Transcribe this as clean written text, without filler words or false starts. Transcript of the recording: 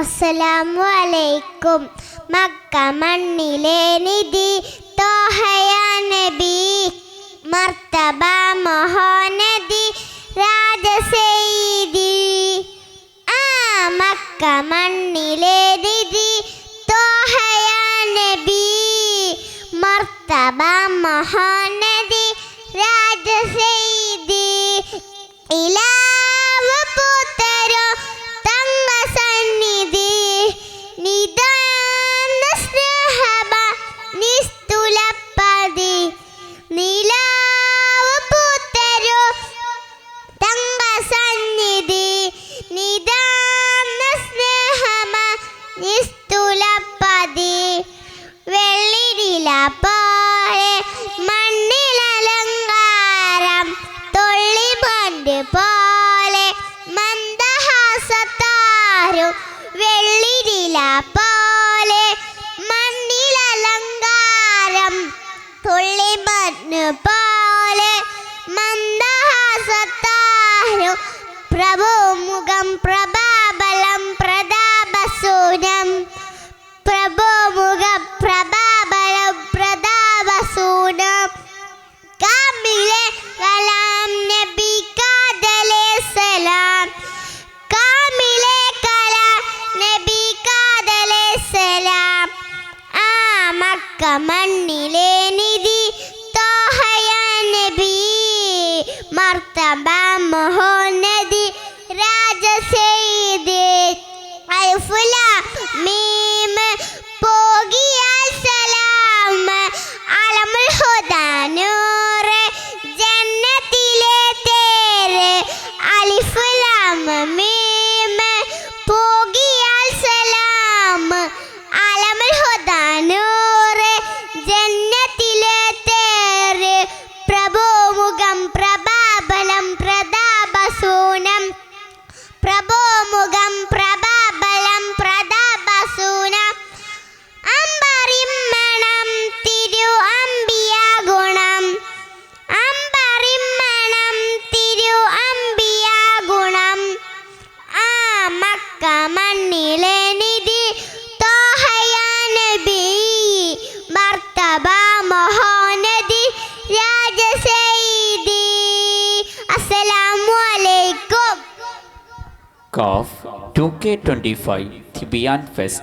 അസ്സലാമു അലൈക്കും. മക്ക മണ്ണിലെ നിധി തോഹയ നബി, മർത്തബ മഹാനദി രാജസെയ്തി. മക്ക മണ്ണിലെ നിധി തോഹയ നബി, മർത്തബ മഹാനദി രാജസെയ്തി. ഇലാവ് പൂത്തരോ തങ്ങ സന്നിധി, നിദാന സ്നേഹബ നിസ്തുലപ്പതി. നിലാവ് പൂത്തരോ തങ്ങ സന്നിധി, നിദാന സ്നേഹമ നിസ്തുലപ്പതി. വെള്ളിരില പോലെ മണ്ണിലലങ്കാരം, തൊള്ളിമണ്ട് പോലെ മന്ദഹാസത്താരും. വെള്ളിരില പോലെ മണ്ണിലലങ്കാരം, തുള്ളിമണ്ണ് പോലെ മന്ദഹാസത്താരും. പ്രഭുമുഖം പ്രഭാബലം പ്രതാപസൂനം, പ്രഭുമുഖം പ്രഭാബലം പ്രതാപസൂനം. കാമിലെ കലാം നബി കാദലെ സലാം, കാമിലെ കലാം നബി കാദലെ സലാം. മക്ക മണ്ണിലെ നിധി തോഹയ നബി, മർത്തബ മഹോന്നതി രാജസെയ്തി. അൽഫ് ലാം മീം പോകിയാൽ സലാം, അലമുൽ ഹുദാ നൂറ് ജന്നത്തിലെ തേര്. അലിഫ് ലാം മീം പോകിയാൽ സലാം, അലമുൽ ഹുദാ നൂറ് ജന്നത്തിലെ തേര്. പ്രഭുമുഖം പ്രഭാബലം പ്രതാപസൂനം, പ്രഭുമുഖം പ്രഭാബലം പ്രതാപസൂനം. അമ്പറിമ്മണം തിരു അമ്പിയ ഗുണം, അമ്പറിമ്മണം തിരു അമ്പിയ ഗുണം. മക്ക മണ്ണിലെ നിധി തോഹയ നബി, മർത്തബ മഹാനദി രാജസെയ്തി. അസ്സലാമു അലൈക്കും. CAF 2K25 Tibian Fest